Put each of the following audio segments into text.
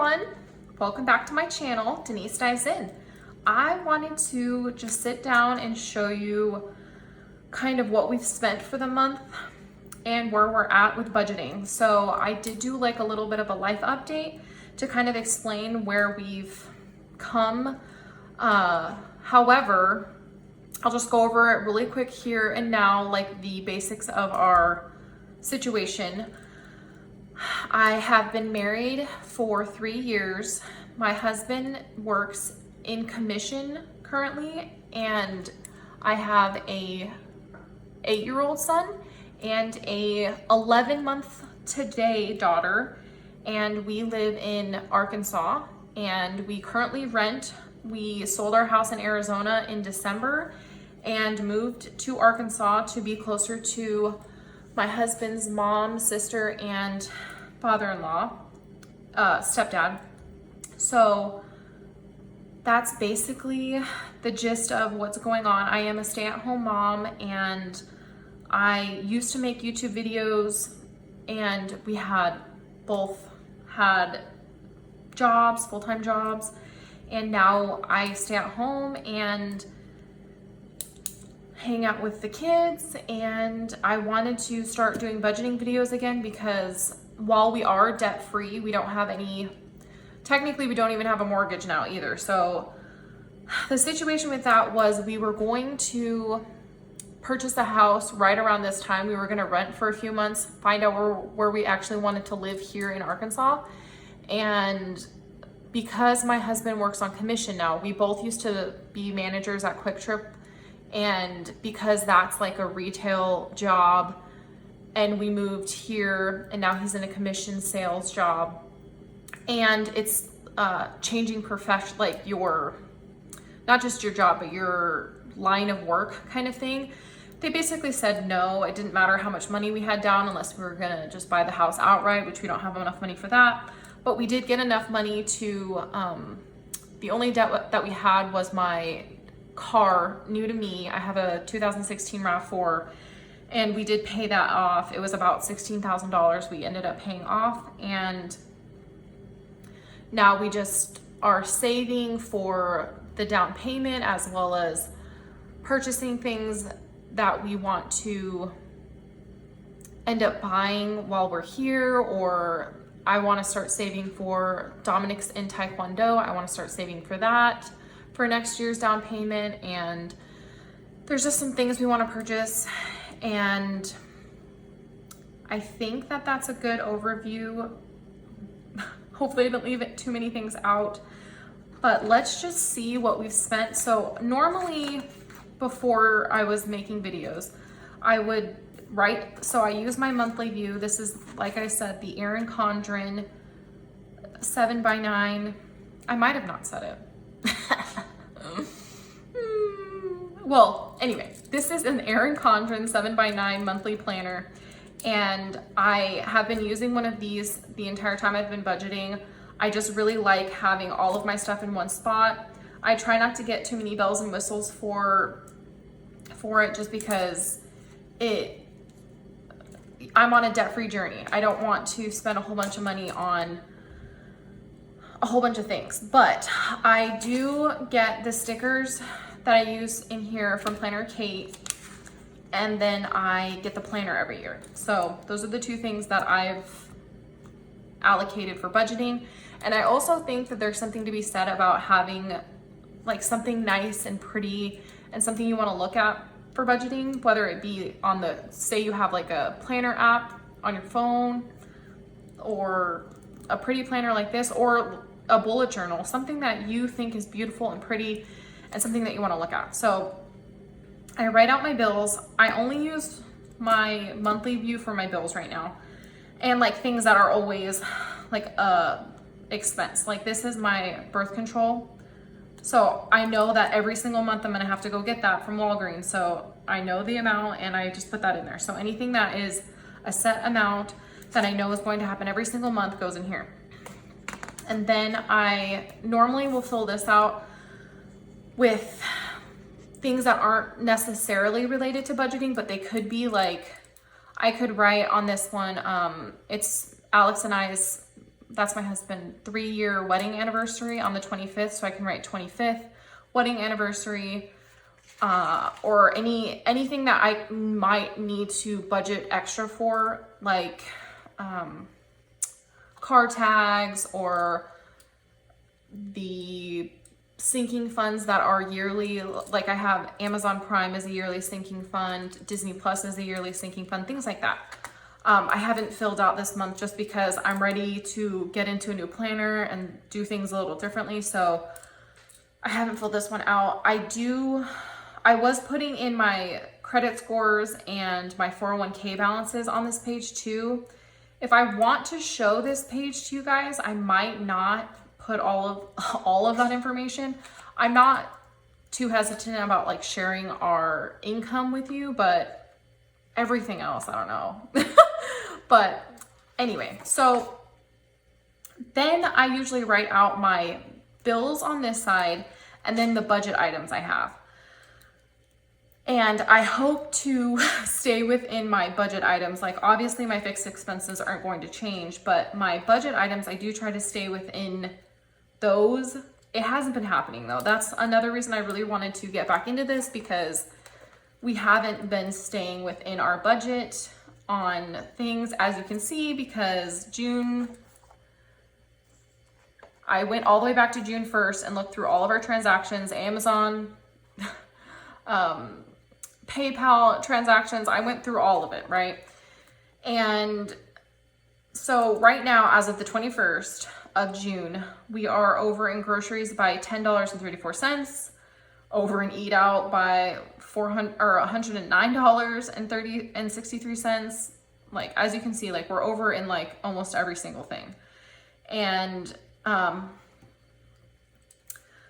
everyone, welcome back to my channel, Denise Dives In. I wanted to just sit down and show you kind of what we've spent for the month and where we're at with budgeting. So I did do like a little bit of a life update to kind of explain where we've come. However, I'll just go over it really quick here and now, like the basics of our situation. I have been married for 3 years. My husband works in commission currently, and I have a 8-year-old son and a 11-month today daughter, and we live in Arkansas, and we currently rent. We sold our house in Arizona in December and moved to Arkansas to be closer to my husband's mom, sister, and father-in-law, stepdad. So that's basically the gist of what's going on. I am a stay-at-home mom, and I used to make YouTube videos, and we had both had jobs, full-time jobs, and now I stay at home and hang out with the kids. And I wanted to start doing budgeting videos again because while we are debt-free, we don't have any, technically we don't even have a mortgage now either. So the situation with that was we were going to purchase a house right around this time. We were going to rent for a few months, find out where we actually wanted to live here in Arkansas. And because my husband works on commission now, we both used to be managers at Quick Trip, and because that's like a retail job, and we moved here and now he's in a commission sales job, and it's changing profession, like your, not just your job, but your line of work kind of thing. They basically said no, it didn't matter how much money we had down unless we were gonna just buy the house outright, which we don't have enough money for that. But we did get enough money to, the only debt that we had was my car, new to me. I have a 2016 RAV4, and we did pay that off. It was about $16,000 we ended up paying off, and now we just are saving for the down payment as well as purchasing things that we want to end up buying while we're here, or I want to start saving for Dominic's in Taekwondo. I want to start saving for that for next year's down payment, and there's just some things we want to purchase, and I think that that's a good overview. Hopefully I didn't leave it too many things out, but let's just see what we've spent. So normally before I was making videos, I would write, so I use my monthly view. This is, like I said, the Erin Condren 7x9. I might have not said it. Well, anyway, this is an Erin Condren 7x9 monthly planner, and I have been using one of these the entire time I've been budgeting. I just really like having all of my stuff in one spot. I try not to get too many bells and whistles for it, just because I'm on a debt-free journey. I don't want to spend a whole bunch of money on a whole bunch of things, but I do get the stickers that I use in here from Planner Kate, and then I get the planner every year. So those are the two things that I've allocated for budgeting. And I also think that there's something to be said about having like something nice and pretty and something you want to look at for budgeting, whether it be on the, say you have like a planner app on your phone, or a pretty planner like this, or a bullet journal, something that you think is beautiful and pretty and something that you want to look at. So I write out my bills. I only use my monthly view for my bills right now, and like things that are always like a expense. Like this is my birth control. So I know that every single month I'm gonna have to go get that from Walgreens. So I know the amount and I just put that in there. So anything that is a set amount that I know is going to happen every single month goes in here. And then I normally will fill this out with things that aren't necessarily related to budgeting, but they could be. Like I could write on this one, it's Alex and I's that's my husband, 3-year wedding anniversary on the 25th. So I can write 25th wedding anniversary, or anything that I might need to budget extra for, like car tags or the sinking funds that are yearly. Like I have Amazon Prime as a yearly sinking fund, Disney Plus as a yearly sinking fund, things like that. I haven't filled out this month just because I'm ready to get into a new planner and do things a little differently. So I haven't filled this one out. I was putting in my credit scores and my 401k balances on this page too. If I want to show this page to you guys, I might not put all of that information. I'm not too hesitant about like sharing our income with you, but everything else, I don't know. But anyway, so then I usually write out my bills on this side and then the budget items I have. And I hope to stay within my budget items. Like obviously my fixed expenses aren't going to change, but my budget items, I do try to stay within those. It hasn't been happening though. That's another reason I really wanted to get back into this, because we haven't been staying within our budget on things, as you can see, because June, I went all the way back to June 1st and looked through all of our transactions, Amazon, PayPal transactions. I went through all of it, right? And so right now, as of the 21st of June, we are over in groceries by $10.34, over in eat out by $109.63. Like, as you can see, like we're over in like almost every single thing. And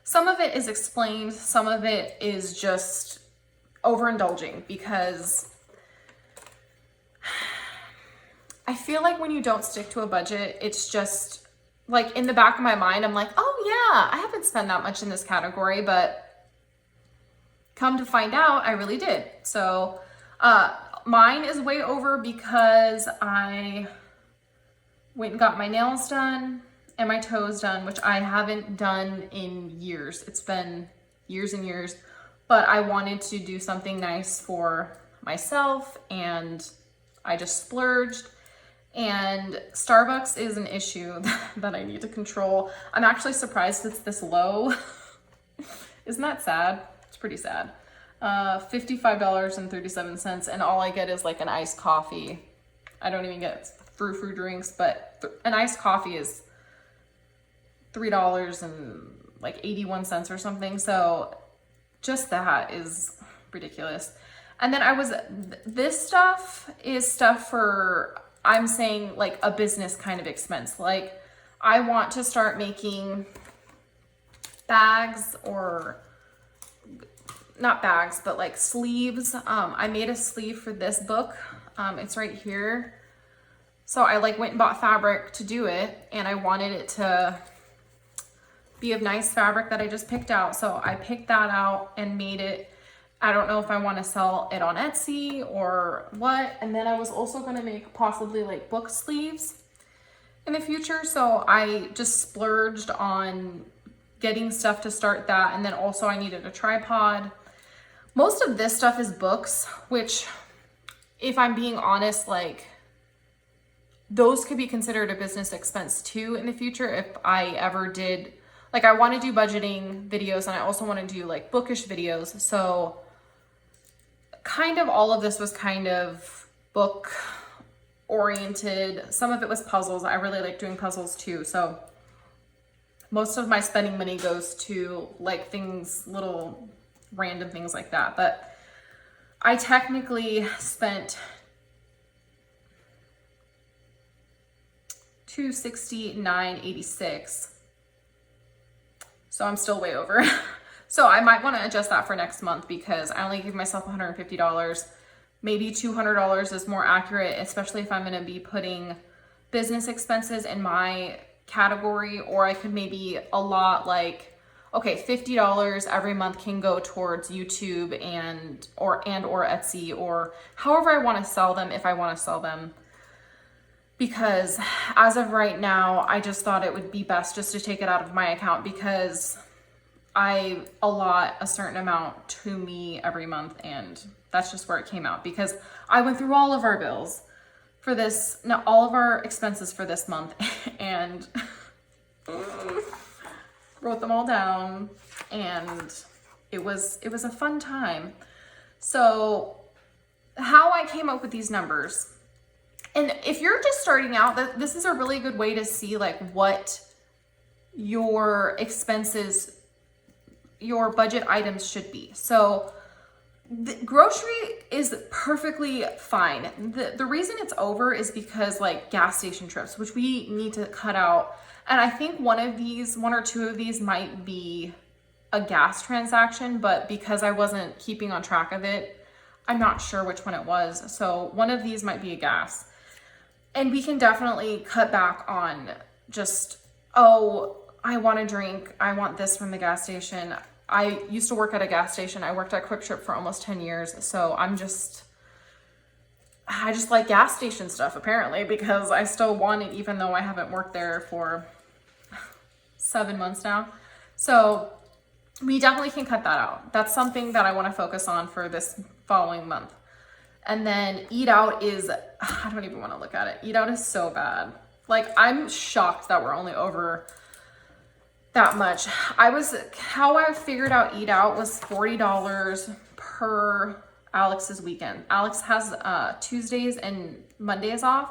some of it is explained, some of it is just overindulging, because I feel like when you don't stick to a budget, it's just like in the back of my mind, I'm like, oh yeah, I haven't spent that much in this category, but come to find out, I really did. So mine is way over because I went and got my nails done and my toes done, which I haven't done in years. It's been years and years, but I wanted to do something nice for myself and I just splurged. And Starbucks is an issue that I need to control. I'm actually surprised it's this low. Isn't that sad? It's pretty sad. $55.37, and all I get is like an iced coffee. I don't even get frou-frou drinks, but an iced coffee is $3.81 or something. So just that is ridiculous. And then this stuff is stuff for, I'm saying like a business kind of expense. Like I want to start making bags, or not bags, but like sleeves. I made a sleeve for this book. It's right here. So I like went and bought fabric to do it, and I wanted it to be of nice fabric that I just picked out. So I picked that out and made it. I don't know if I want to sell it on Etsy or what. And then I was also going to make possibly like book sleeves in the future. So I just splurged on getting stuff to start that. And then also I needed a tripod. Most of this stuff is books, which if I'm being honest, like those could be considered a business expense too in the future. If I ever did, like I want to do budgeting videos and I also want to do like bookish videos. So kind of all of this was kind of book oriented. Some of it was puzzles. I really like doing puzzles too. So most of my spending money goes to like things, little random things like that. But I technically spent $269.86. So I'm still way over. So I might want to adjust that for next month, because I only gave myself $150. Maybe $200 is more accurate, especially if I'm going to be putting business expenses in my category. Or I could maybe allot like, okay, $50 every month can go towards YouTube and or Etsy, or however I want to sell them, if I want to sell them. because as of right now, I just thought it would be best just to take it out of my account because I allot a certain amount to me every month, and that's just where it came out because I went through all of our bills for this, no, all of our expenses for this month and wrote them all down, and it was a fun time. So how I came up with these numbers, and if you're just starting out, this is a really good way to see like what your expenses, your budget items should be. So the grocery is perfectly fine. The reason it's over is because like gas station trips, which we need to cut out. And I think one or two of these might be a gas transaction, but because I wasn't keeping on track of it, I'm not sure which one it was. So one of these might be a gas. And we can definitely cut back on just, oh, I want a drink. I want this from the gas station. I used to work at a gas station. I worked at Quick Trip for almost 10 years. So I just like gas station stuff apparently, because I still want it even though I haven't worked there for 7 months now. So we definitely can cut that out. That's something that I want to focus on for this following month. And then eat out is, I don't even want to look at it. Eat out is so bad. Like, I'm shocked that we're only over that much. How I figured out eat out was $40 per Alex's weekend. Alex has Tuesdays and Mondays off.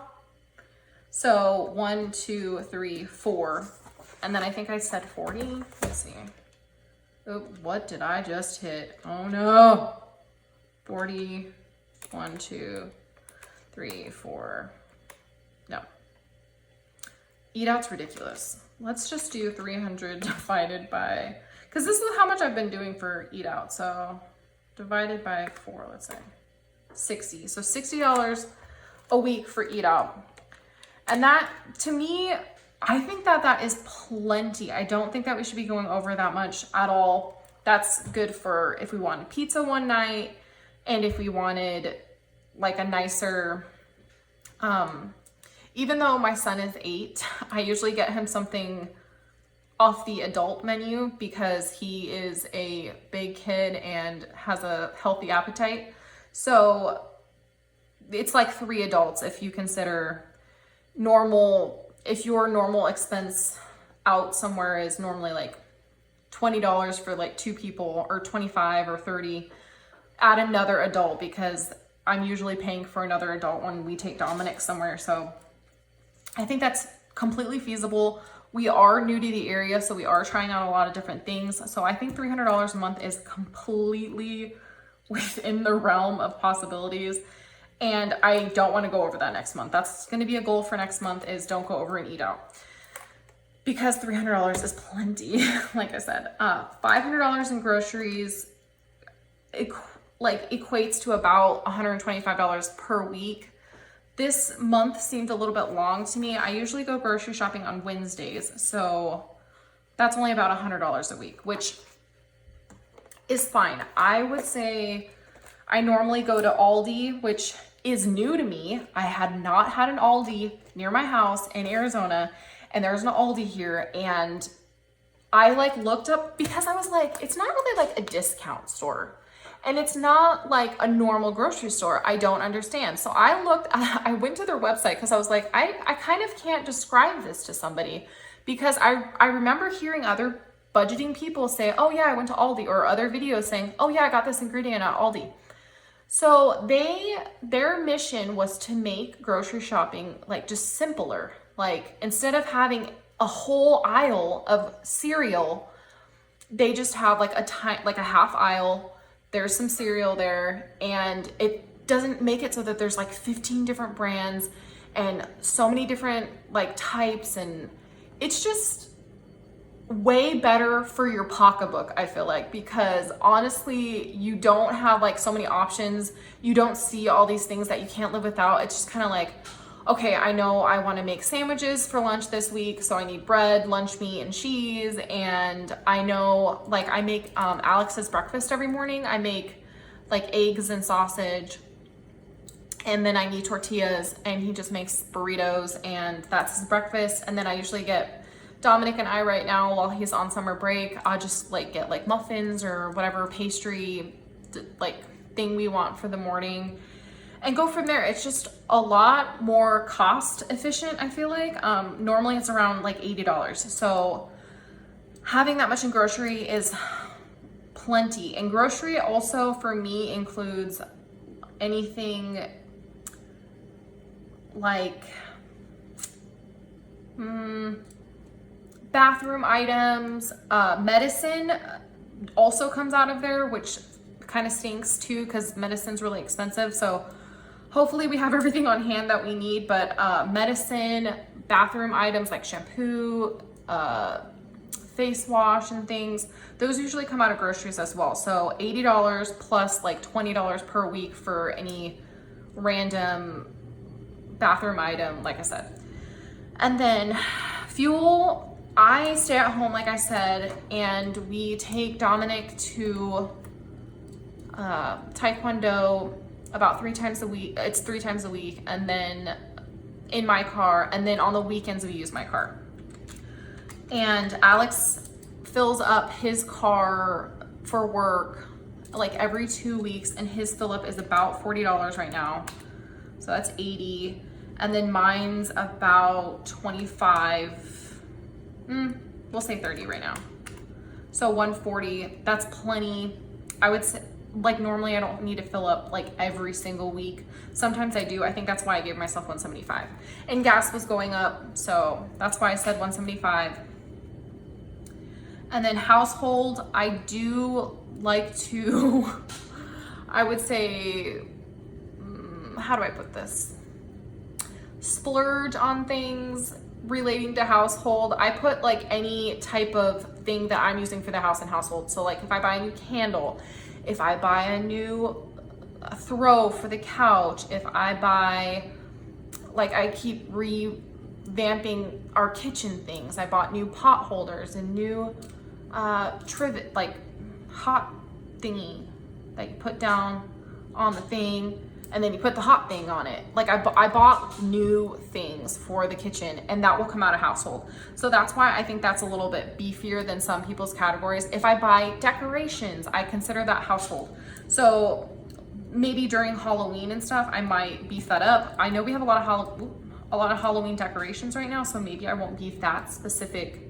So 1, 2, 3, 4. And then I think I said 40. Let's see. Oh, what did I just hit? Oh no. 40. 1, 2, 3, 4. No. Eat out's ridiculous. Let's just do 300 divided by, because this is how much I've been doing for eat out. So divided by 4, let's say 60. So $60 a week for eat out. And that, to me, I think that is plenty. I don't think that we should be going over that much at all. That's good for if we wanted pizza one night, and if we wanted like a nicer, even though my son is 8, I usually get him something off the adult menu because he is a big kid and has a healthy appetite. So it's like 3 adults if you consider normal, if your normal expense out somewhere is normally like $20 for like 2 people, or 25 or 30, add another adult, because I'm usually paying for another adult when we take Dominic somewhere. So I think that's completely feasible. We are new to the area, so we are trying out a lot of different things. So I think $300 a month is completely within the realm of possibilities. And I don't want to go over that next month. That's going to be a goal for next month, is don't go over and eat out. Because $300 is plenty, like I said. $500 in groceries equates to about $125 per week. This month seemed a little bit long to me. I usually go grocery shopping on Wednesdays, so that's only about $100 a week, which is fine. I would say I normally go to Aldi, which is new to me. I had not had an Aldi near my house in Arizona, and there's an Aldi here, and I like looked up, because I was like, it's not really like a discount store, and it's not like a normal grocery store. I don't understand. So I went to their website because I was like, I kind of can't describe this to somebody, because I remember hearing other budgeting people say, oh yeah, I went to Aldi, or other videos saying, oh yeah, I got this ingredient at Aldi. So their mission was to make grocery shopping like just simpler. Like, instead of having a whole aisle of cereal, they just have like a half aisle. There's some cereal there, and it doesn't make it so that there's like 15 different brands and so many different like types, and it's just way better for your pocketbook, I feel like, because honestly, you don't have like so many options. You don't see all these things that you can't live without. It's just kind of like, okay, I know I want to make sandwiches for lunch this week, so I need bread, lunch meat, and cheese. And I know, like, I make Alex's breakfast every morning. I make like eggs and sausage And then I need tortillas, and he just makes burritos, and that's his breakfast. And then I usually get Dominic and I right now, while he's on summer break, I'll just like get like muffins or whatever pastry like thing we want for the morning and go from there. It's just a lot more cost efficient, I feel like. Normally it's around like $80. So having that much in grocery is plenty. And grocery also for me includes anything like bathroom items, medicine also comes out of there, which kind of stinks too because medicine's really expensive. So hopefully we have everything on hand that we need, but medicine, bathroom items like shampoo, face wash and things, those usually come out of groceries as well. So $80 plus like $20 per week for any random bathroom item, like I said. And then fuel, I stay at home, like I said, and we take Dominic to Taekwondo about 3 times a week. It's 3 times a week, and then in my car, and then on the weekends we use my car. And Alex fills up his car for work like every 2 weeks, and his fill up is about $40 right now. So that's $80. And then mine's about 25, we'll say 30 right now. So 140, that's plenty. I would say, like normally I don't need to fill up like every single week. Sometimes I do. I think that's why I gave myself 175. And gas was going up, so that's why I said 175. And then household, I do like to, I would say, how do I put this? Splurge on things relating to household. I put like any type of thing that I'm using for the house and household. So like if I buy a new candle, if I buy a new throw for the couch, if I buy, like I keep revamping our kitchen things. I bought new pot holders and new trivet, like hot thingy that you put down on the thing, and then you put the hot thing on it. Like I bought new things for the kitchen, and that will come out of household. So that's why I think that's a little bit beefier than some people's categories. If I buy decorations, I consider that household. So maybe during Halloween and stuff, I might beef that up. I know we have a lot of Halloween decorations right now, so maybe I won't beef that specific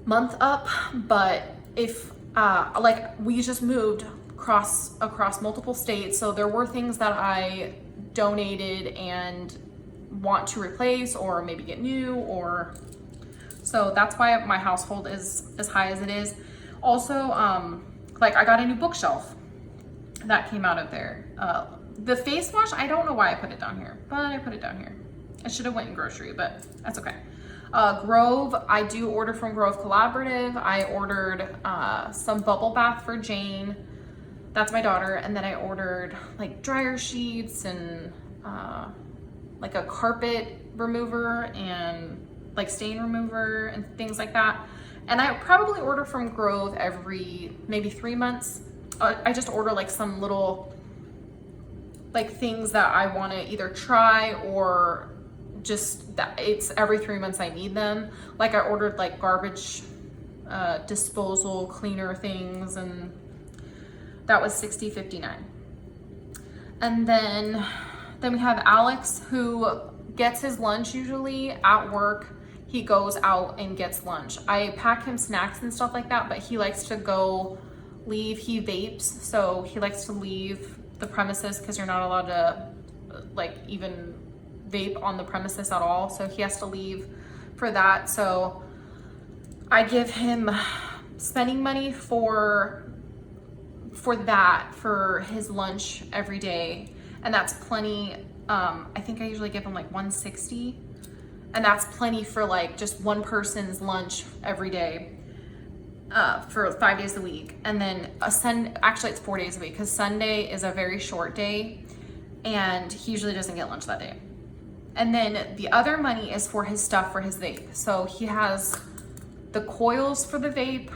month up. But if like we just moved across multiple states, so there were things that I donated and want to replace or maybe get new, or so that's why my household is as high as it is. Also, like I got a new bookshelf that came out of there. The face wash, I don't know why I put it down here, but I put it down here. I should have went in grocery, but that's okay. Grove, I do order from Grove Collaborative. I ordered some bubble bath for Jane. That's my daughter. And then I ordered like dryer sheets and like a carpet remover and like stain remover and things like that. And I probably order from Grove every maybe 3 months. I just order like some little like things that I want to either try, or just that it's every 3 months I need them. Like I ordered like garbage disposal cleaner things, and that was $60.59. And then we have Alex, who gets his lunch usually at work. He goes out and gets lunch. I pack him snacks and stuff like that, but he likes to leave. He vapes, so he likes to leave the premises because you're not allowed to like even vape on the premises at all. So he has to leave for that. So I give him spending money for that, for his lunch every day, and that's plenty. I think I usually give him like $160, and that's plenty for like just one person's lunch every day for 5 days a week. And then actually it's 4 days a week because Sunday is a very short day and he usually doesn't get lunch that day. And then the other money is for his stuff for his vape. So he has the coils for the vape,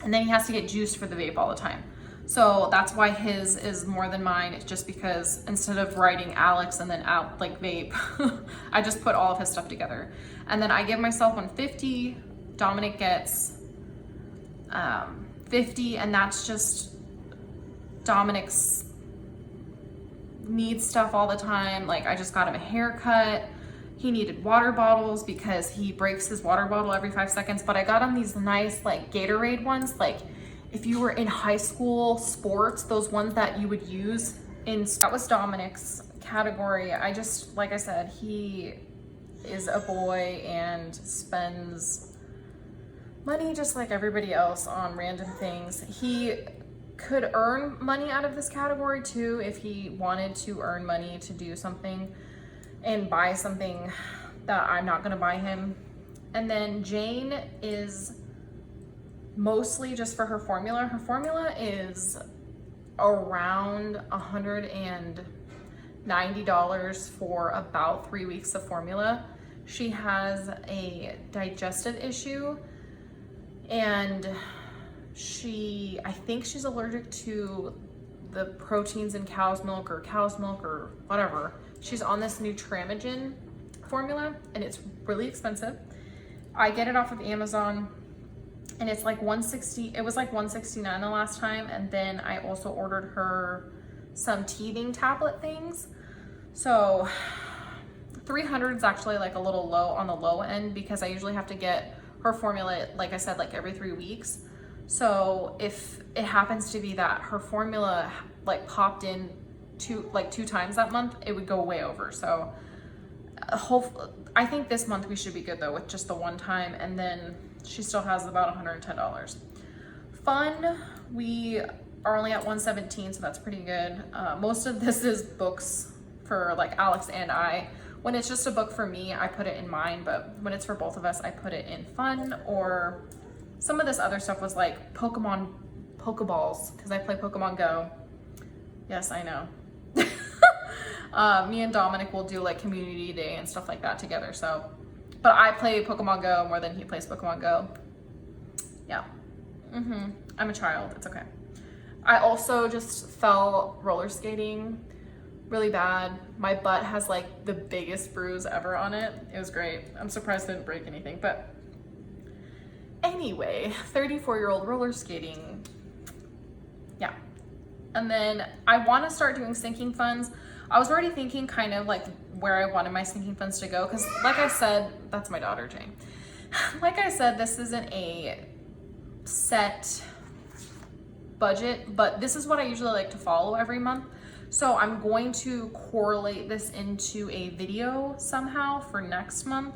and then he has to get juice for the vape all the time. So that's why his is more than mine. It's just because instead of writing Alex and then out like vape, I just put all of his stuff together. And then I give myself 150. Dominic gets 50, and that's just Dominic's needs stuff all the time. Like I just got him a haircut. He needed water bottles because he breaks his water bottle every 5 seconds. But I got him these nice like Gatorade ones, like if you were in high school sports, those ones that you would use in, that was Dominic's category. I just, like I said, he is a boy and spends money just like everybody else on random things. He could earn money out of this category too if he wanted to earn money to do something and buy something that I'm not gonna buy him. And then Jane is mostly just for her formula. Her formula is around $190 for about 3 weeks of formula. She has a digestive issue, and I think she's allergic to the proteins in cow's milk or whatever. She's on this Nutramigen formula, and it's really expensive. I get it off of Amazon, and it's like $160. It was like $169 the last time, and then I also ordered her some teething tablet things. So 300 is actually like a little low on the low end because I usually have to get her formula, like I said, like every 3 weeks. So if it happens to be that her formula like popped in two times that month, it would go way over. So hopefully, I think this month we should be good though with just the one time, and then she still has about $110. Fun, we are only at 117, so that's pretty good. Most of this is books for like Alex and I. When it's just a book for me, I put it in mine, but when it's for both of us, I put it in fun. Or some of this other stuff was like Pokeballs, because I play Pokemon Go. Yes, I know. Me and Dominic will do like community day and stuff like that together. So, but I play Pokemon Go more than he plays Pokemon Go. Yeah. I'm a child. It's okay. I also just fell roller skating really bad. My butt has like the biggest bruise ever on it. It was great. I'm surprised I didn't break anything. But anyway, 34-year-old roller skating. Yeah. And then I want to start doing sinking funds. I was already thinking kind of like where I wanted my sinking funds to go, because like I said, that's my daughter Jane. Like I said, this isn't a set budget, but this is what I usually like to follow every month. So I'm going to correlate this into a video somehow for next month.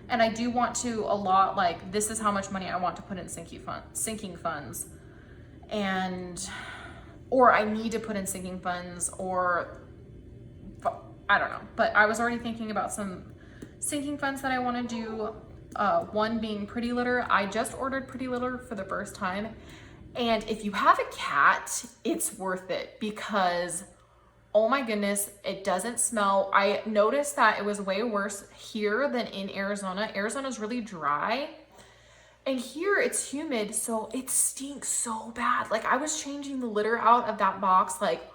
And I do want to allot, like, this is how much money I want to put in sinking funds. And, or I need to put in sinking funds, or I don't know. But I was already thinking about some sinking funds that I want to do. One being Pretty Litter. I just ordered Pretty Litter for the first time. And if you have a cat, it's worth it because, oh my goodness, it doesn't smell. I noticed that it was way worse here than in Arizona. Arizona's really dry. And here it's humid, so it stinks so bad. Like I was changing the litter out of that box like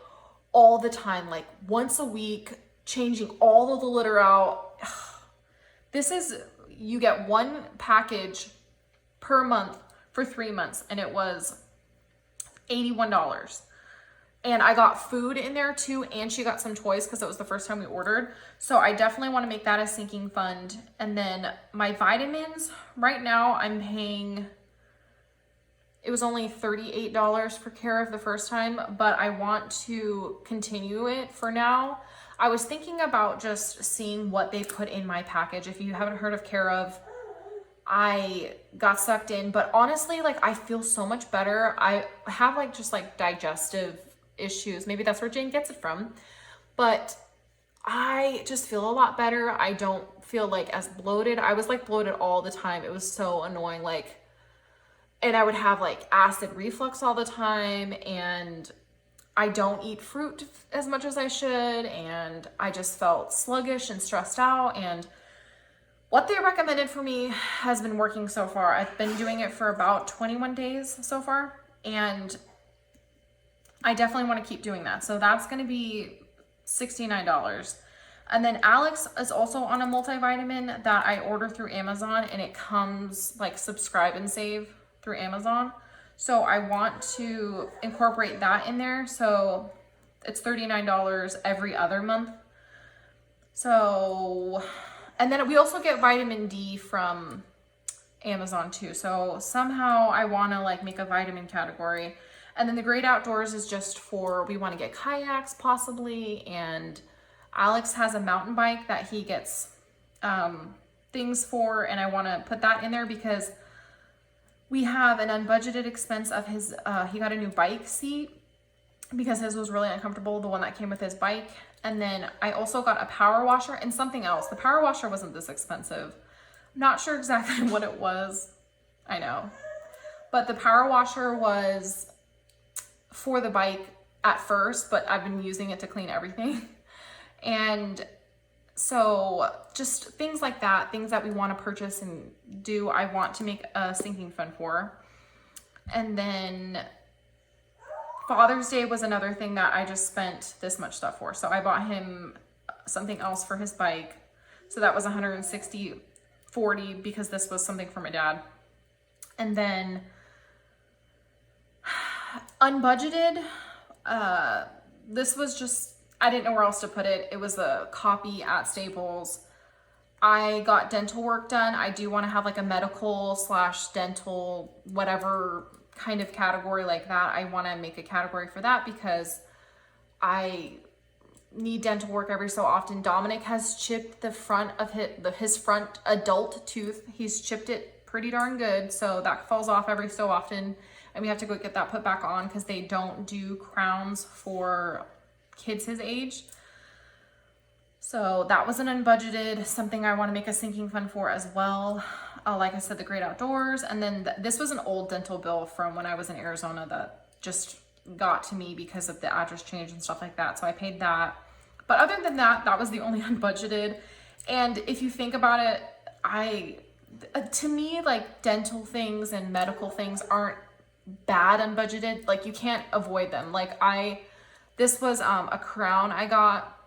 all the time, like once a week, changing all of the litter out. This is, you get one package per month for 3 months, and it was $81. And I got food in there too, and she got some toys because it was the first time we ordered. So I definitely want to make that a sinking fund. And then my vitamins, right now I'm paying, it was only $38 for Care of the first time, but I want to continue it for now. I was thinking about just seeing what they put in my package. If you haven't heard of Care of, I got sucked in, but honestly, like I feel so much better. I have like just like digestive issues. Maybe that's where Jane gets it from, but I just feel a lot better. I don't feel like as bloated. I was like bloated all the time. It was so annoying. Like, and I would have like acid reflux all the time, and I don't eat fruit as much as I should. And I just felt sluggish and stressed out, and what they recommended for me has been working so far. I've been doing it for about 21 days so far, and I definitely want to keep doing that. So that's going to be $69. And then Alex is also on a multivitamin that I order through Amazon, and it comes like subscribe and save through Amazon. So I want to incorporate that in there. So it's $39 every other month. So, and then we also get vitamin D from Amazon too. So somehow I want to like make a vitamin category. And then the Great Outdoors is just for, we want to get kayaks possibly. And Alex has a mountain bike that he gets things for. And I want to put that in there because we have an unbudgeted expense of his, he got a new bike seat because his was really uncomfortable, the one that came with his bike. And then I also got a power washer and something else. The power washer wasn't this expensive. I'm not sure exactly what it was. I know. But the power washer was for the bike at first, but I've been using it to clean everything. And so just things like that, things that we want to purchase and do, I want to make a sinking fund for. And then Father's Day was another thing that I just spent this much stuff for. So I bought him something else for his bike. So that was $160.40 because this was something for my dad. And then unbudgeted, this was just, I didn't know where else to put it. It was a copy at Staples. I got dental work done. I do want to have like a medical / dental, whatever kind of category like that. I want to make a category for that because I need dental work every so often. Dominic has chipped the front of his front adult tooth. He's chipped it pretty darn good. So that falls off every so often. And we have to go get that put back on because they don't do crowns for kids his age. So that was an unbudgeted, something I want to make a sinking fund for as well. Like I said, the Great Outdoors. And then this was an old dental bill from when I was in Arizona that just got to me because of the address change and stuff like that. So I paid that. But other than that, that was the only unbudgeted. And if you think about it, to me, like dental things and medical things aren't bad unbudgeted. Like you can't avoid them. Like this was a crown I got.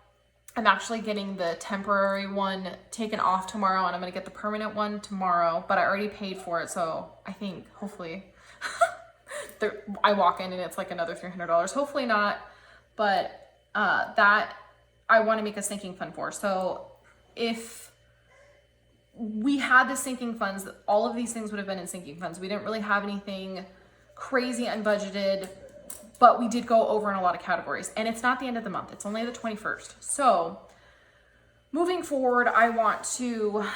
I'm actually getting the temporary one taken off tomorrow, and I'm going to get the permanent one tomorrow, but I already paid for it. So I think hopefully I walk in and it's like another $300. Hopefully not. But that I want to make a sinking fund for. So if we had the sinking funds, all of these things would have been in sinking funds. We didn't really have anything crazy unbudgeted, but we did go over in a lot of categories, and it's not the end of the month. It's only the 21st. So moving forward, I want to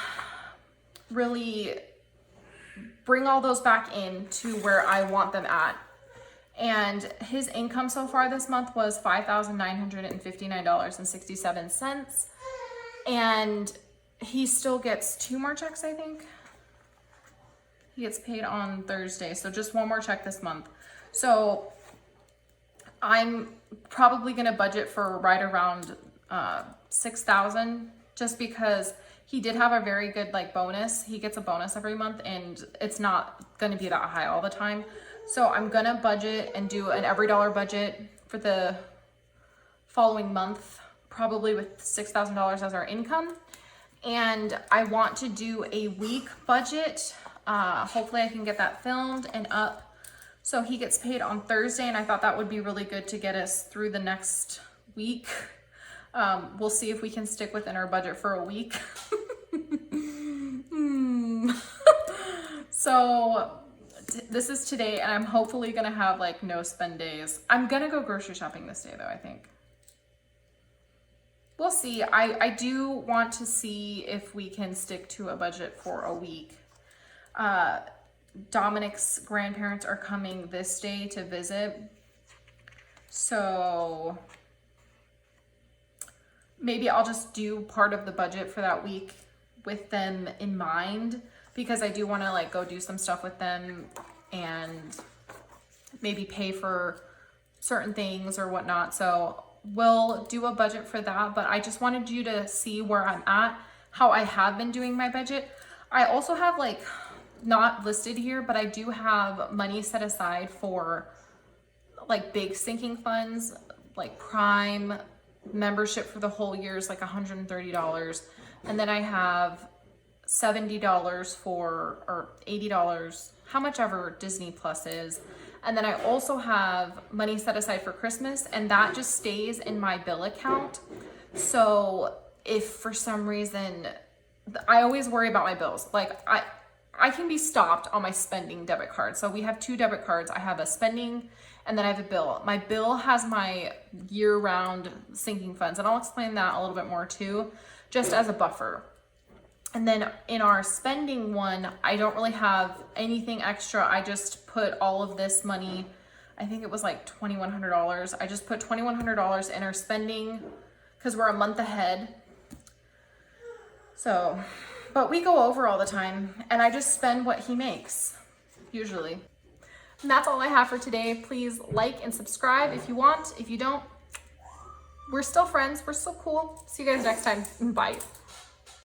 really bring all those back in to where I want them at. And his income so far this month was $5,959.67. And he still gets 2 more checks, I think. He gets paid on Thursday, so just 1 more check this month. So I'm probably gonna budget for right around $6,000 just because he did have a very good like bonus. He gets a bonus every month and it's not gonna be that high all the time. So I'm gonna budget and do an every dollar budget for the following month, probably with $6,000 as our income. And I want to do a week budget. Hopefully I can get that filmed and up. So he gets paid on Thursday, and I thought that would be really good to get us through the next week. We'll see if we can stick within our budget for a week. So this is today, and I'm hopefully gonna have like no spend days. I'm gonna go grocery shopping this day though, I think. We'll see. I do want to see if we can stick to a budget for a week. Dominic's grandparents are coming this day to visit. So maybe I'll just do part of the budget for that week with them in mind, because I do want to like go do some stuff with them and maybe pay for certain things or whatnot. So we'll do a budget for that, but I just wanted you to see where I'm at, how I have been doing my budget. I also have like, not listed here, but I do have money set aside for like big sinking funds, like Prime membership for the whole year is like $130. And then I have $70 for, or $80, how much ever Disney Plus is. And then I also have money set aside for Christmas, and that just stays in my bill account. So if for some reason, I always worry about my bills. Like I can be stopped on my spending debit card. So we have 2 debit cards. I have a spending and then I have a bill. My bill has my year-round sinking funds, and I'll explain that a little bit more too, just as a buffer. And then in our spending one, I don't really have anything extra. I just put all of this money, I think it was like $2,100. I just put $2,100 in our spending because we're a month ahead. So, but we go over all the time, and I just spend what he makes, usually. And that's all I have for today. Please like and subscribe if you want. If you don't, we're still friends. We're still cool. See you guys next time. Bye.